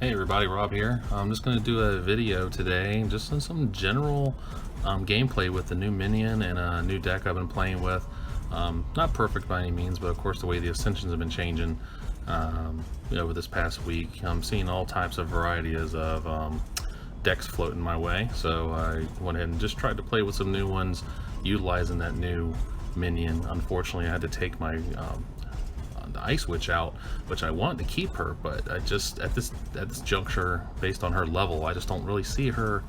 Hey everybody, Rob here. I'm just going to do a video today just on some general gameplay with the new Minion and a new deck I've been playing with. Not perfect by any means, but of course the way the Ascensions have been changing over this past week, I'm seeing all types of varieties of decks floating my way. So I went ahead and just tried to play with some new ones utilizing that new Minion. Unfortunately, I had to take my the Ice Witch out, which I wanted to keep her, but I just at this juncture, based on her level, I just don't really see her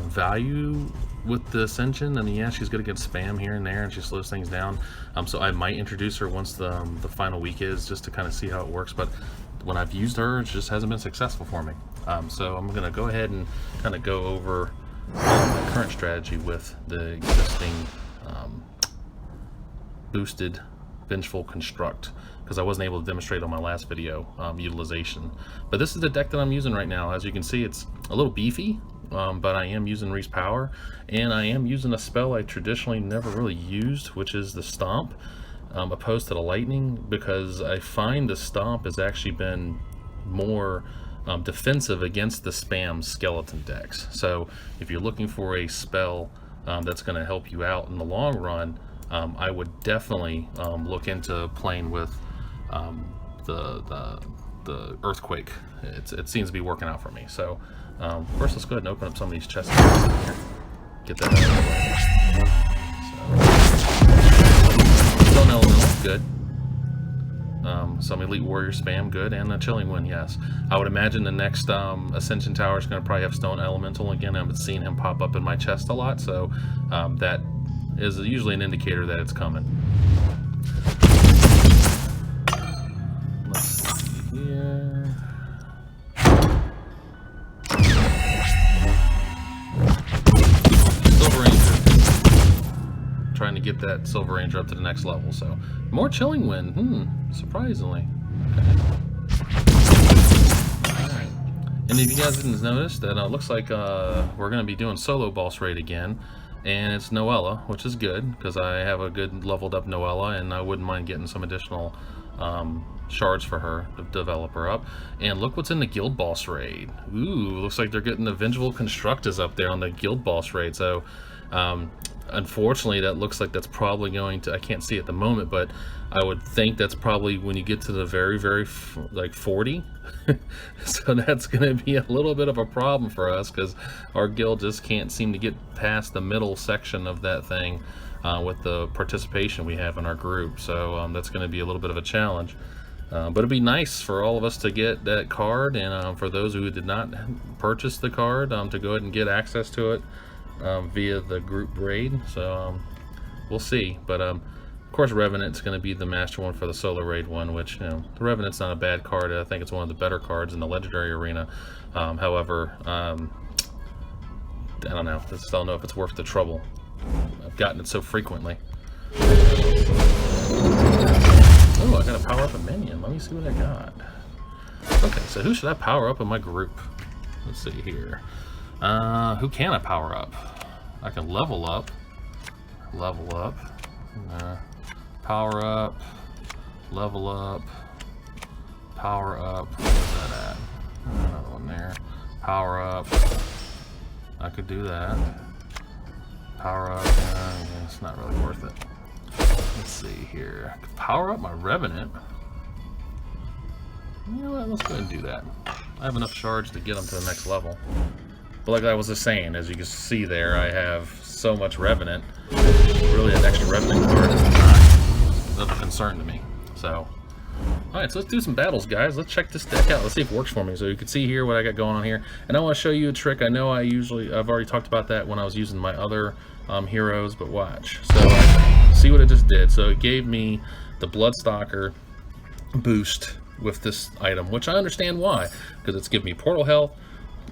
value with the Ascension. I mean, yeah, she's gonna get spam here and there, and she slows things down. So I might introduce her once the final week is, just to kind of see how it works. But when I've used her, it just hasn't been successful for me. So I'm gonna go ahead and kind of go over my current strategy with the existing boosted Vengeful Construct, because I wasn't able to demonstrate on my last video utilization. But this is the deck that I'm using right now. As you can see, it's a little beefy, but I am using Reese Power, and I am using a spell I traditionally never really used, which is the Stomp, opposed to the Lightning, because I find the Stomp has actually been more defensive against the spam skeleton decks. So if you're looking for a spell that's going to help you out in the long run, I would definitely look into playing with the Earthquake. It seems to be working out for me. So first, let's go ahead and open up some of these chests here. Get that out of the way. Stone Elemental, good. Some Elite Warrior spam, good, and a Chilling Wind, yes. I would imagine the next Ascension Tower is going to probably have Stone Elemental again. I've been seeing him pop up in my chest a lot, so that is usually an indicator that it's coming. Let's see here. Silver Ranger. Trying to get that Silver Ranger up to the next level. So more Chilling Wind. Surprisingly. Okay. Alright. And if you guys didn't notice, that looks like we're going to be doing solo boss raid again. And it's Noella, which is good, because I have a good leveled up Noella, and I wouldn't mind getting some additional shards for her to develop her up. And look what's in the guild boss raid. Ooh, looks like they're getting the Vengeful Construct is up there on the guild boss raid. So unfortunately, that looks like that's probably going to, I can't see at the moment, but I would think that's probably when you get to the very like 40. So that's going to be a little bit of a problem for us, because our guild just can't seem to get past the middle section of that thing with the participation we have in our group. So that's going to be a little bit of a challenge. But it'd be nice for all of us to get that card, and for those who did not purchase the card, to go ahead and get access to it via the group raid. So we'll see. But of course, Revenant's going to be the master one for the solo raid one, which, you know, the Revenant's not a bad card. I think it's one of the better cards in the legendary arena. However, I don't know. I just don't know if it's worth the trouble. I've gotten it so frequently. Oh, I got to power up a Minion. Let me see what I got. Okay, so who should I power up in my group? Let's see here. Who can I power up? I can level up. Power up, level up, power up. Where's that at? Another one there. Power up. I could do that. Power up. It's not really worth it. Let's see here. I could power up my Revenant. You know what? Let's go ahead and do that. I have enough shards to get them to the next level. But like I was just saying, as you can see there, I have so much Revenant. Really, an extra Revenant card is not of a concern to me. So, alright, so let's do some battles, guys. Let's check this deck out. Let's see if it works for me. So you can see here what I got going on here. And I want to show you a trick. I know I've already talked about that when I was using my other heroes, but watch. So see what it just did. So it gave me the Bloodstalker boost with this item, which I understand why, because it's giving me portal health.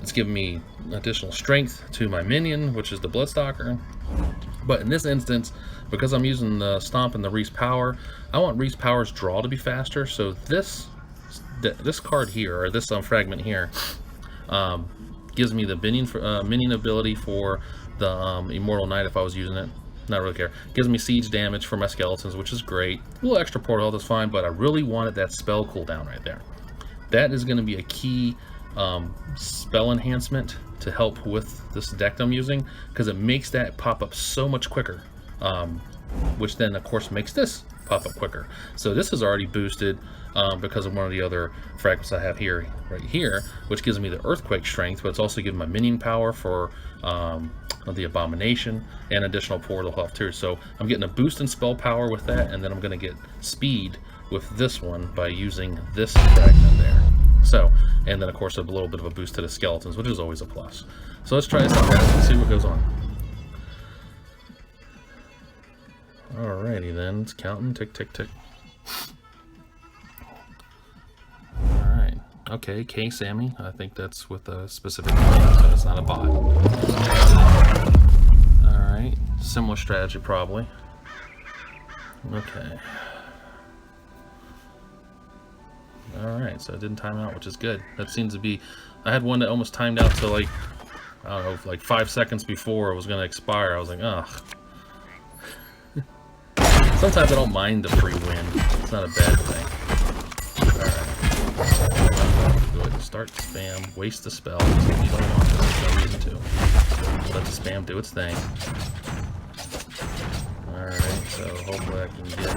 It's giving me additional strength to my Minion, which is the Bloodstalker. But in this instance, because I'm using the Stomp and the Reese Power, I want Reese Power's draw to be faster. So this card here, or this fragment here, gives me the Minion ability for the Immortal Knight if I was using it. Not really care. Gives me siege damage for my skeletons, which is great. A little extra portal health is fine, but I really wanted that spell cooldown right there. That is going to be a key spell enhancement to help with this deck I'm using, because it makes that pop up so much quicker, which then of course makes this pop up quicker. So this is already boosted because of one of the other fragments I have here, right here, which gives me the earthquake strength, but it's also giving my minion power for the abomination and additional portal health too. So I'm getting a boost in spell power with that, and then I'm going to get speed with this one by using this fragment there. So, and then of course a little bit of a boost to the skeletons, which is always a plus. So let's try this out and see what goes on. Alrighty then, it's counting, tick, tick, tick. Alright, okay, K Sammy, I think that's with a specific name, so it's not a bot. Alright, similar strategy probably. Okay. Alright, so it didn't time out, which is good. That seems to be... I had one that almost timed out to like, I don't know, like 5 seconds before it was going to expire. I was like, ugh. Sometimes I don't mind the free win. It's not a bad thing. Alright. Go ahead and start spam. Waste the spell. You don't want to. There's no reason to. Let the spam do its thing. Alright, so hopefully I can get...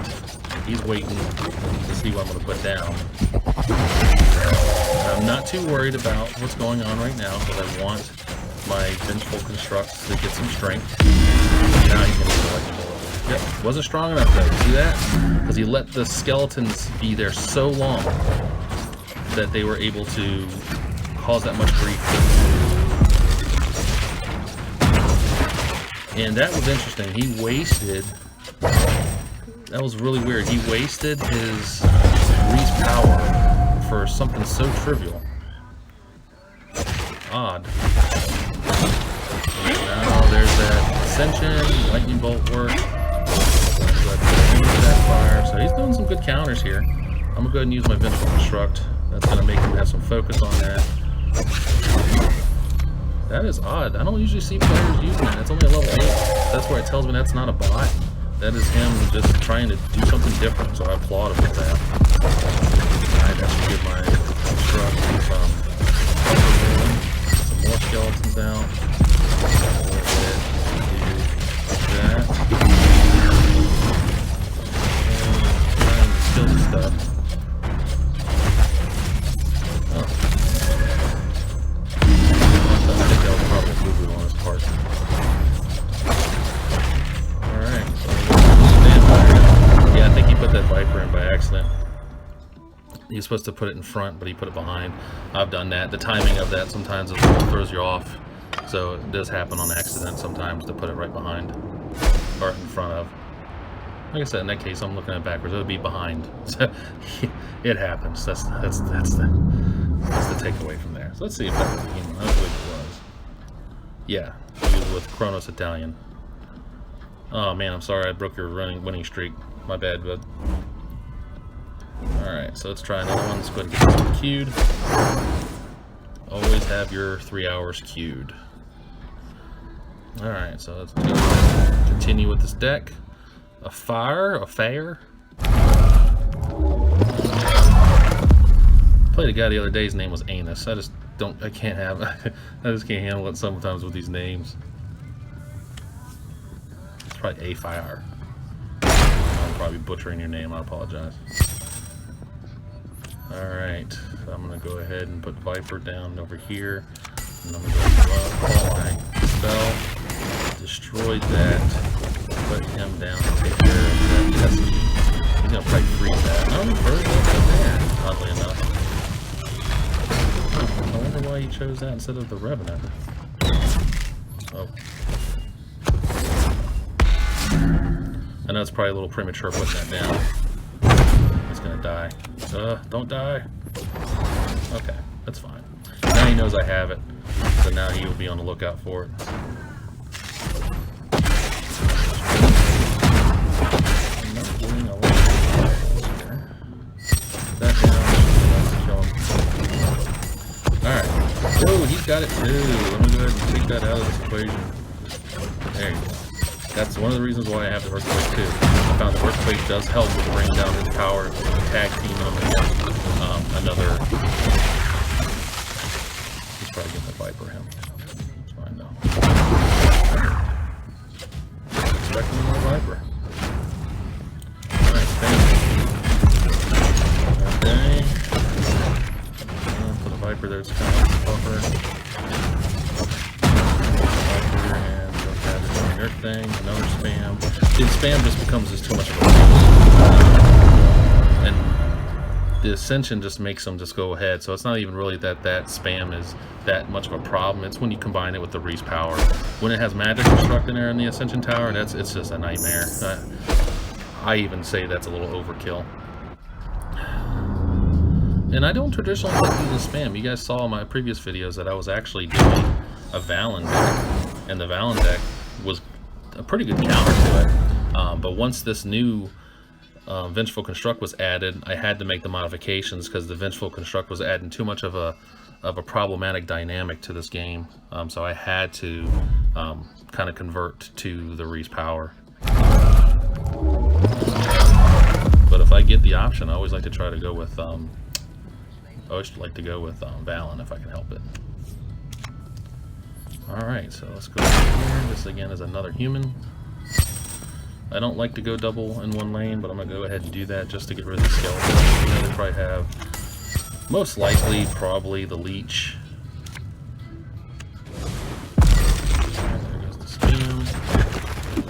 He's waiting to see what I'm going to put down. I'm not too worried about what's going on right now, because I want my Vengeful Construct to get some strength. Now he's going to be like, yep, wasn't strong enough though. See that? Because he let the skeletons be there so long that they were able to cause that much grief. And that was interesting. He wasted... That was really weird. He wasted his Grease power for something so trivial. Odd. And now there's that Ascension, Lightning Bolt work. That fire. So he's doing some good counters here. I'm gonna go ahead and use my Vengeful Construct. That's gonna make him have some focus on that. That is odd. I don't usually see players using that. It's only a level 8. That's where it tells me that's not a bot. That is him just trying to do something different, so I applaud him for that. Alright, that should give my construct some more skeletons out. Go ahead and do that. And kill the stuff. Oh. I think that was probably a boo-boo on his part. Alright, so yeah, I think he put that Viper in by accident. He's supposed to put it in front, but he put it behind. I've done that. The timing of that sometimes throws you off. So it does happen on accident sometimes to put it right behind or in front of. Like I said, in that case, I'm looking at it backwards. It would be behind. So it happens. That's the takeaway from there. So let's see if that was the game. I don't believe it was. Yeah, he was with Kronos Italian. Oh man, I'm sorry I broke your winning streak. My bad, bud. Alright, so let's try another one. Let's go ahead and get this one queued. Always have your 3 hours queued. Alright, so let's continue with this deck. A fire? Played a guy the other day, his name was Anus. I just can't handle it sometimes with these names. It's probably a fire. I'm probably butchering your name, I apologize. Alright, so I'm going to go ahead and put Viper down over here. And I'm going to go call my spell, destroy that, put him down and take care of that. Yes, he's going to probably freeze that. Oh, bird up there, oddly enough. I wonder why he chose that instead of the Revenant. Oh. I know it's probably a little premature putting that down. He's gonna die. Don't die. Okay, that's fine. Now he knows I have it, so now he will be on the lookout for it. I'm not doing a lot of here. Put that down. Alright. Whoa, he's got it too. Let me go ahead and take that out of this equation. There you go. That's one of the reasons why I have the Earthquake too. I found the Earthquake does help with bringing down his power, tag team him against another Viper there's kind of like a buffer. Viper and they'll gather doing their thing. Another spam. The spam just becomes just too much of a and the Ascension just makes them just go ahead. So it's not even really that spam is that much of a problem. It's when you combine it with the Reese power. When it has Magic Construct in there in the Ascension Tower, it's just a nightmare. I even say that's a little overkill. And I don't traditionally like using spam. You guys saw in my previous videos that I was actually doing a Valen deck, and the Valen deck was a pretty good counter to it. But once this new Vengeful Construct was added, I had to make the modifications because the Vengeful Construct was adding too much of a problematic dynamic to this game. So I had to kind of convert to the Reese power. But if I get the option, I always like to try to go with Valen if I can help it. Alright, so let's go here. This again is another human. I don't like to go double in one lane, but I'm going to go ahead and do that just to get rid of the skeleton. They probably have, most likely, probably the leech. There goes the spam.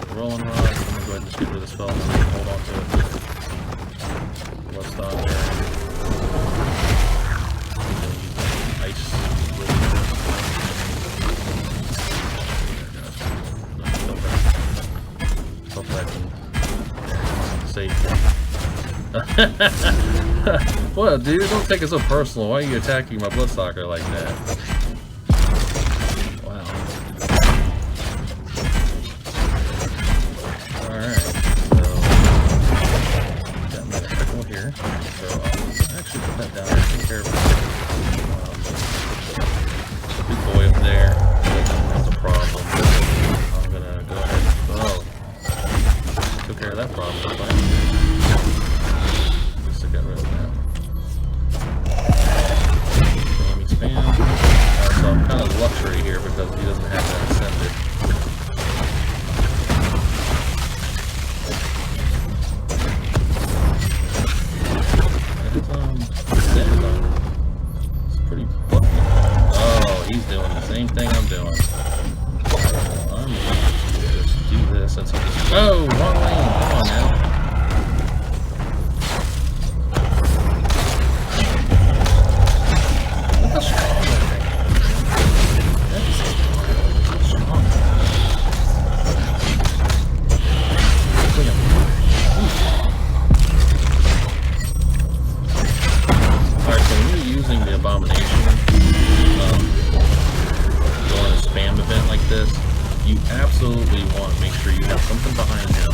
The rolling rock. I'm going to go ahead and just get rid of this fella and hold on to it. Bloodstock there. Ice. Hopefully I can save him. Well, dude, don't take it so personal. Why are you attacking my Bloodstalker like that? Wow. Alright, so got my pickle here. So I'll actually put that down there. Take care of it. Big boy up there. That's a problem. I'm gonna go ahead and took care of that problem. Just to get rid of that. Spammy spam. So I'm kind of luxury here because he doesn't have that ascended. It's pretty fluffy. Oh, he's doing the same thing I'm doing. I'm gonna just do this since he just. Oh, wrong lane. Come on now. Look how strong that thing is. That is so strong. Alright, so when you're using the Abomination, during a spam event like this, you absolutely want to make sure you have something behind him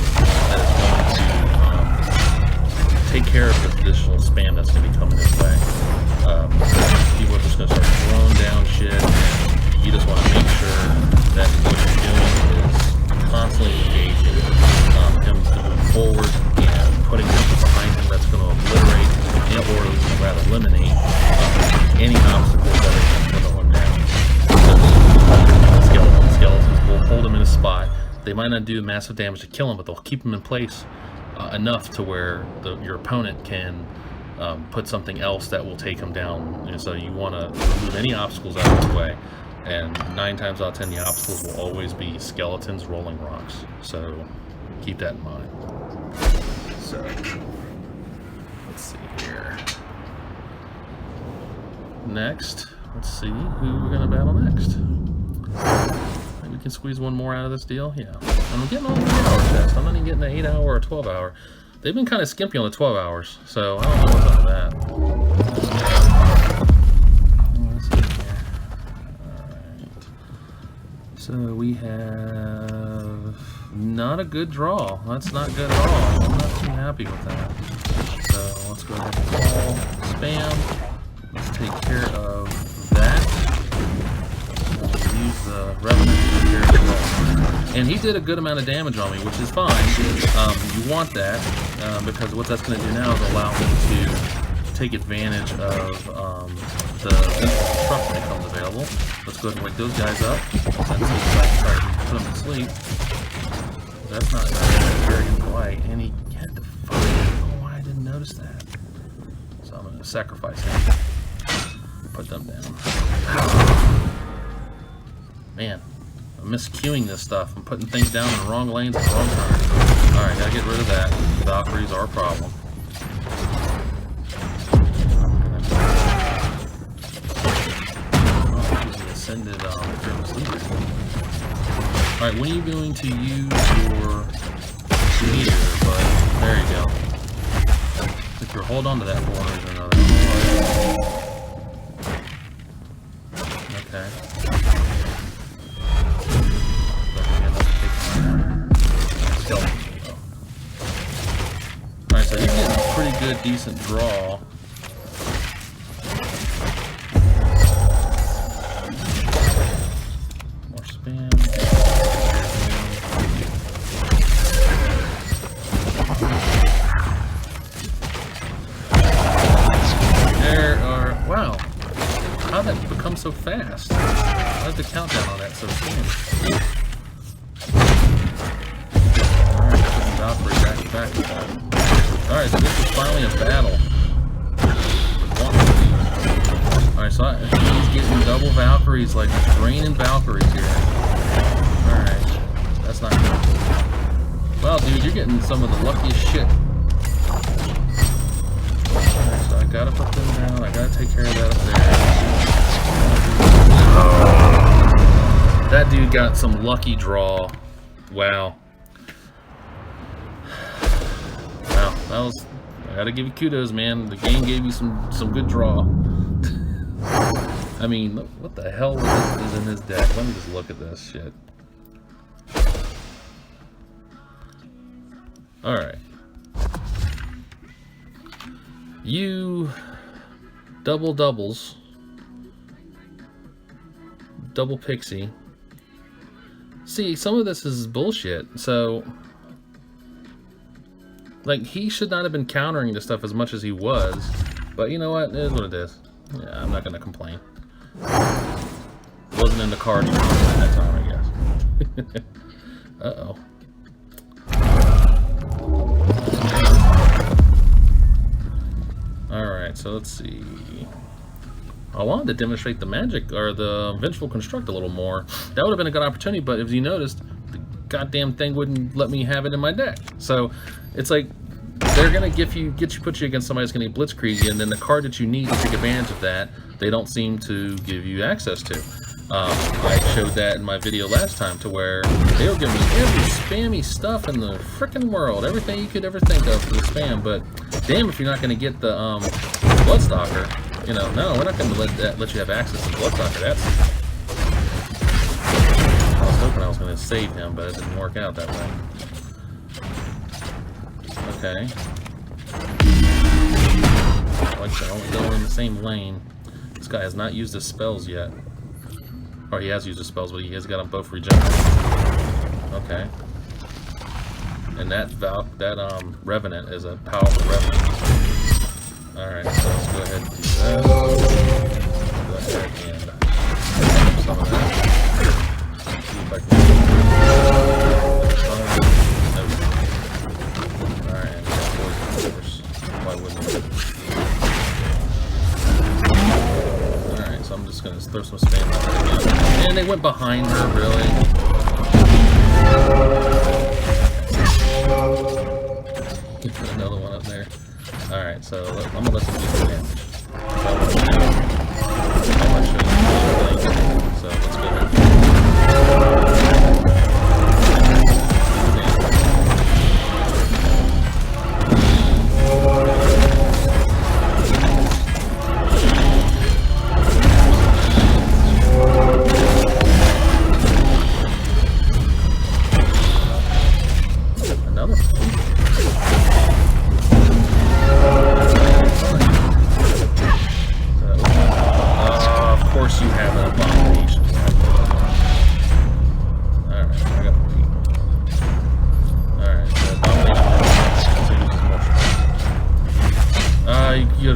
that is going to take care of the additional spam that's going to be coming his way. People are just going to start throwing down shit, and you just want to make sure that what you're doing is constantly engaging him to move forward and putting something behind him that's going to obliterate, or rather eliminate, any obstacles that are going to put him down. Skeletons will hold him in a spot. They might not do massive damage to kill him, but they'll keep him in place enough to where your opponent can put something else that will take him down. And so you want to remove any obstacles out of his way. And 9 times out of 10, the obstacles will always be skeletons rolling rocks. So keep that in mind. So let's see here. Next, let's see who we're going to battle next. Maybe we can squeeze one more out of this deal. Yeah. I'm getting all the 8-hour test. I'm not even getting the 8-hour or 12-hour. They've been kind of skimpy on the 12 hours, so I don't know what's up with that. Let's see here. Alright. So we have not a good draw. That's not good at all. I'm not too happy with that. So let's go ahead and call spam. Let's take care of that. Use the Revenant to take care of that. And he did a good amount of damage on me, which is fine. You want that, because what that's going to do now is allow me to take advantage of the truck when it comes available. Let's go ahead and wake those guys up. Since he's try to put them to sleep. That's not very polite. And he had to fight. I don't know why I didn't notice that. So I'm going to sacrifice him. put them down. Man, I'm miscuing this stuff. I'm putting things down in the wrong lanes at the wrong time. Alright, gotta get rid of that. Valkyries are a problem. Ascended Alright, when are you going to use your meter? But there you go. If you hold on to that for one reason or another. Okay. Alright, so he's getting a pretty good, decent draw. More spam. There are... Wow. How did that become so fast? How's the countdown on that so soon? Alright, back. Alright, so this is finally a battle. Alright, so he's getting double Valkyries, like draining Valkyries here. Alright, that's not good. Well, dude, you're getting some of the luckiest shit. Alright, so I gotta put them down, I gotta take care of that up there. That dude got some lucky draw. Wow. That was, I gotta give you kudos, man. The game gave you some good draw. I mean, what the hell is in his deck? Let me just look at this shit. Alright. You doubles, double pixie. See, some of this is bullshit, so... Like, he should not have been countering this stuff as much as he was. But you know what? It is what it is. Yeah, I'm not going to complain. Wasn't in the cards for him at that time, I guess. Uh-oh. Alright, so let's see. I wanted to demonstrate the magic, or the Vengeful Construct a little more. That would have been a good opportunity, but if you noticed, the goddamn thing wouldn't let me have it in my deck. So, it's like, they're gonna put you against somebody that's gonna blitzkrieg you, and then the card that you need to take advantage of that, they don't seem to give you access to. I showed that in my video last time, to where they were giving me every spammy stuff in the frickin' world, everything you could ever think of for the spam. But damn, if you're not gonna get the Bloodstalker, you know, no, we're not gonna let you have access to Bloodstalker. That's. I was hoping I was gonna save him, but it didn't work out that way. Okay. Like I said, only going in the same lane. This guy has not used his spells yet. Or he has used his spells, but he has got them both regenerated. Okay. And that Revenant is a powerful Revenant. Alright, so let's go ahead and do that. Go ahead and some of that. See if I can Alright, of course. Why wouldn't it? Alright, so I'm just gonna throw some spam on her again. And they went behind her, really. Another one up there. Alright, so I'm gonna let them do some damage. So let's go ahead.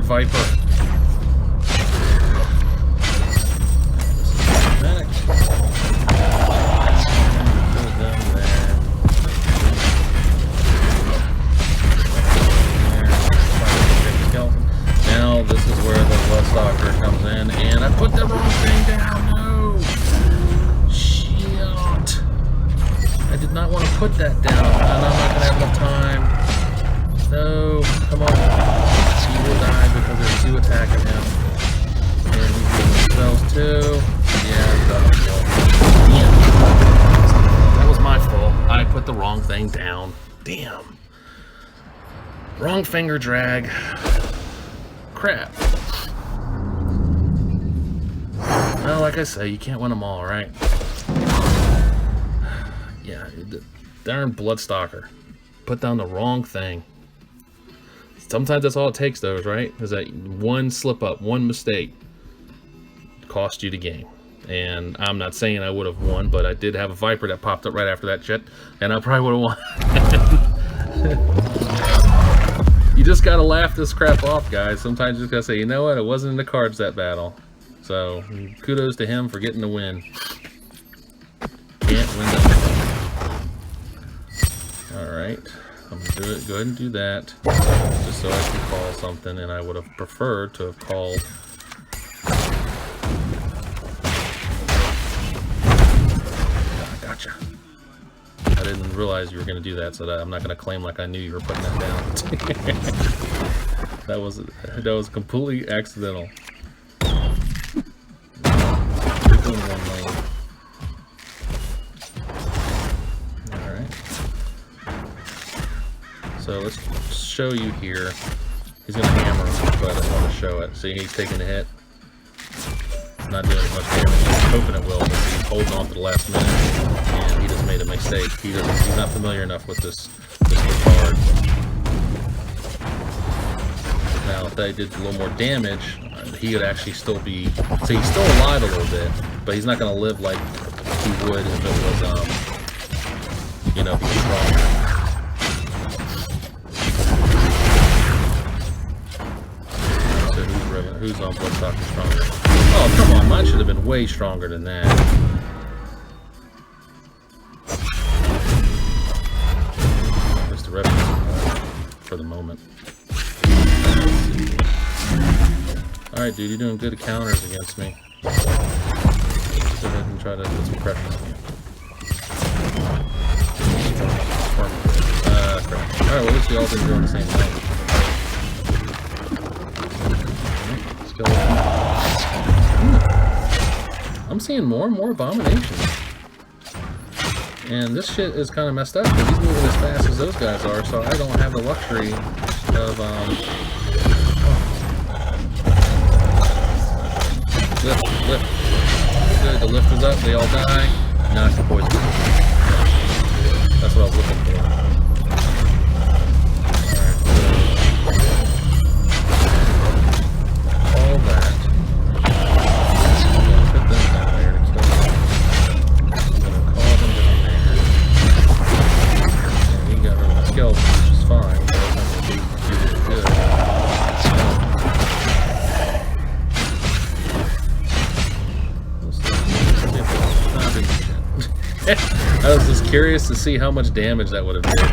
Viper. Now this is where the Bloodstalker comes in, and put the wrong thing down. No. Shit. I did not want to put that down, and I'm not gonna have enough time. No. Come on. He will die because there's 2 attacking him. And he's doing spells too. Yeah, that was my fault. I put the wrong thing down. Damn. Wrong finger drag. Crap. Well, like I say, you can't win them all, right? Yeah, darn Bloodstalker. Put down the wrong thing. Sometimes that's all it takes, though, right? Is that one slip up, one mistake cost you the game. And I'm not saying I would have won, but I did have a Viper that popped up right after that shit, and I probably would have won. You just gotta laugh this crap off, guys. Sometimes you just gotta say, you know what, it wasn't in the cards, that battle. So, kudos to him for getting the win. Can't win that. Alright, I'm gonna do it. Go ahead and do that. Just so I can call something, and I would have preferred to have called. Gotcha. I didn't realize you were going to do that, so that I'm not going to claim like I knew you were putting that down. that was completely accidental. You're doing one lane. All right. So let's show you here. He's going to hammer him, but I want to show it. See, he's taking a hit. Not doing as much damage. I'm hoping it will, but he's holding on to the last minute, and he just made a mistake. He's not familiar enough with this card. Now, if they did a little more damage, he would actually still be. See, he's still alive a little bit, but he's not going to live like he would if it was, you know, if he was stronger. So who's on Bloodstalker stronger? Oh, come on, mine should have been way stronger than that. Just the reference for the moment. Alright, dude, you're doing good at counters against me. Let's go ahead and try to put some pressure on you. Crap. Alright, well, at least we all been doing the same thing. Let's go. I'm seeing more and more abominations. And this shit is kind of messed up because he's moving as fast as those guys are, so I don't have the luxury of, Lift. Good, the lift was up, they all die. Now it's the poison. That's what I was looking for. Alright, all that. Which is fine, but it's not going to do good. I was just curious to see how much damage that would have did.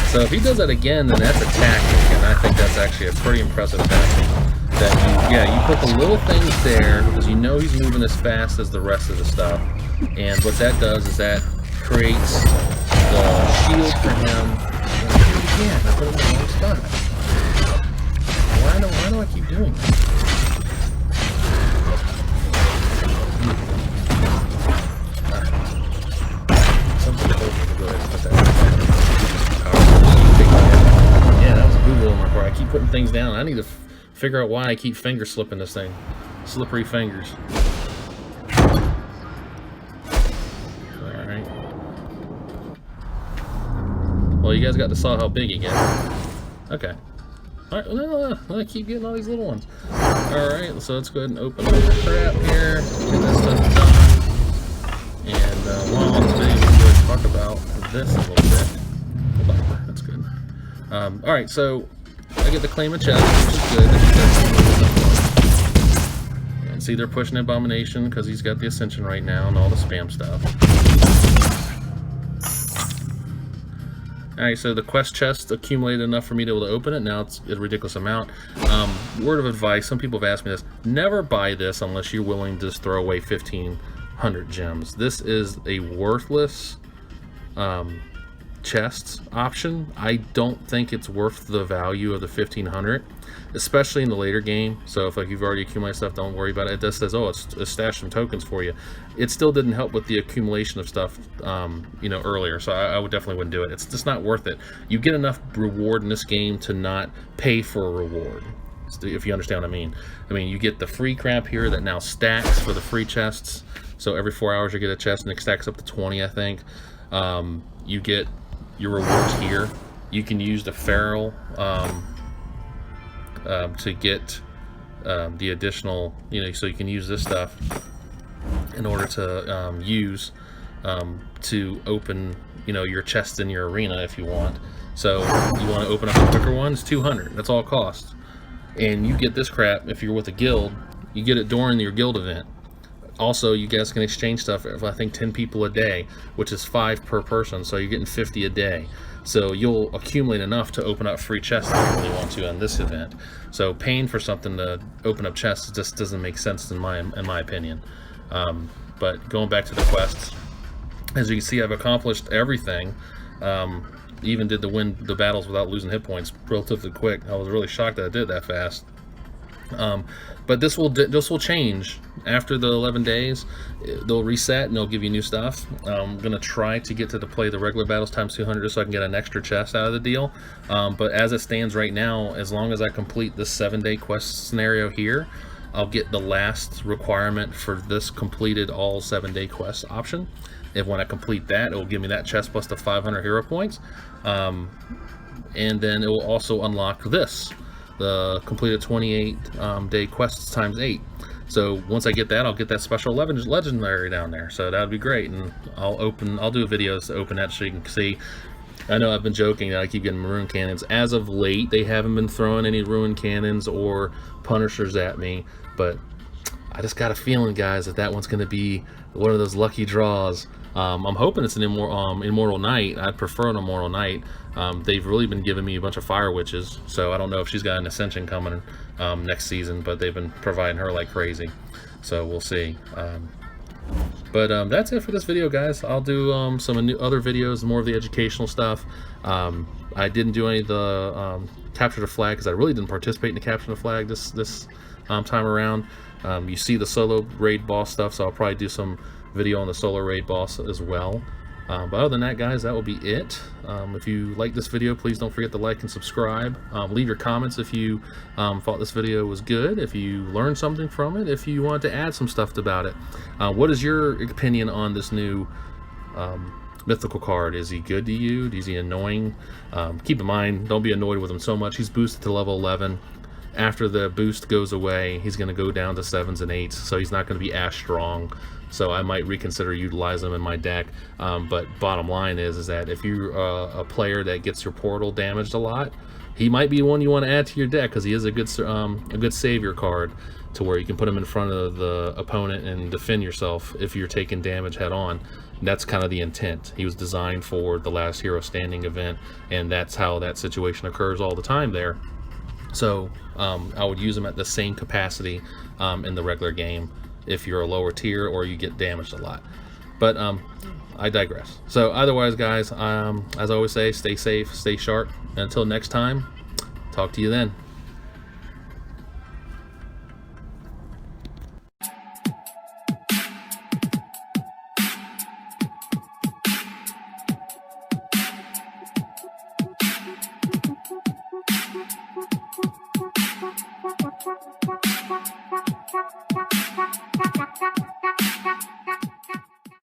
So if he does that again, then that's a tactic, and I think that's actually a pretty impressive tactic. That you put the little things there because you know he's moving as fast as the rest of the stuff, and what that does is that creates the shield for him. Again, I put him in the wrong spot. Why do I keep doing that? Something told me to go ahead and put that down. Yeah, that was a Google in my car. I keep putting things down. I need to figure out why I keep finger slipping this thing. Slippery fingers. Well, you guys got to saw how big he gets. Okay. Alright, no, I keep getting all these little ones. Alright, so let's go ahead and open up the crap here. Get this stuff done. And while I'm on today, we'll go ahead and talk about this a little bit. Viper, that's good. Alright, so I get to claim a chest, which is good. And see, they're pushing Abomination because he's got the Ascension right now and all the spam stuff. Alright, so the quest chest accumulated enough for me to be able to open it. Now it's a ridiculous amount. Word of advice, some people have asked me this, never buy this unless you're willing to just throw away 1,500 gems. This is a worthless chest option. I don't think it's worth the value of the 1,500, especially in the later game. So if like you've already accumulated stuff, don't worry about it. It just says, oh, it's stashed some tokens for you. It still didn't help with the accumulation of stuff, you know, earlier. So I would definitely wouldn't do it. It's just not worth it. You get enough reward in this game to not pay for a reward, if you understand what I mean. I mean, you get the free crap here that now stacks for the free chests. So every 4 hours you get a chest, and it stacks up to 20, I think. You get your rewards here. You can use the feral to get the additional, you know, so you can use this stuff in order to use to open, you know, your chest in your arena if you want. So you want to open up a quicker one, it's 200. That's all it costs. And you get this crap if you're with a guild. You get it during your guild event. Also, you guys can exchange stuff for, I think, 10 people a day, which is 5 per person, so you're getting 50 a day. So you'll accumulate enough to open up free chests if you really want to on this event. So paying for something to open up chests just doesn't make sense in my opinion. But going back to the quests, as you can see, I've accomplished everything. Even did win the battles without losing hit points relatively quick. I was really shocked that I did that fast. But this will change after the 11 days. They'll reset and they'll give you new stuff. I'm gonna try to get to play the regular battles times 200 just so I can get an extra chest out of the deal. But as it stands right now, as long as I complete this 7-day quest scenario here, I'll get the last requirement for this completed all 7-day quest option. And when I complete that, it will give me that chest plus the 500 hero points, and then it will also unlock this, the completed 28 day quests times 8. So once I get that, I'll get that special legendary down there. So that would be great, and I'll do videos to open that so you can see. I know I've been joking that I keep getting maroon cannons. As of late, they haven't been throwing any ruin cannons or punishers at me, but I just got a feeling, guys, that one's going to be one of those lucky draws. I'm hoping it's an Immortal Knight. I'd prefer an Immortal Knight. They've really been giving me a bunch of Fire Witches, so I don't know if she's got an Ascension coming next season, but they've been providing her like crazy, so we'll see. But that's it for this video, guys. I'll do some other videos, more of the educational stuff. I didn't do any of the Capture the Flag because I really didn't participate in the Capture the Flag this time around. You see the solo raid boss stuff, so I'll probably do some video on the solo raid boss as well. But other than that, guys, that will be it. If you like this video, please don't forget to like and subscribe. Leave your comments if you thought this video was good, if you learned something from it, if you want to add some stuff about it. What is your opinion on this new mythical card? Is he good to you? Is he annoying? Keep in mind, don't be annoyed with him so much. He's boosted to level 11. After the boost goes away, he's going to go down to 7s and 8s, so he's not going to be as strong. So I might reconsider utilizing him in my deck. But bottom line is that if you're a player that gets your portal damaged a lot, he might be one you want to add to your deck because he is a good savior card, to where you can put him in front of the opponent and defend yourself if you're taking damage head on. That's kind of the intent. He was designed for the last hero standing event, and that's how that situation occurs all the time there. So I would use them at the same capacity in the regular game if you're a lower tier or you get damaged a lot. But I digress. So otherwise, guys, as I always say, stay safe, stay sharp, and until next time, talk to you then.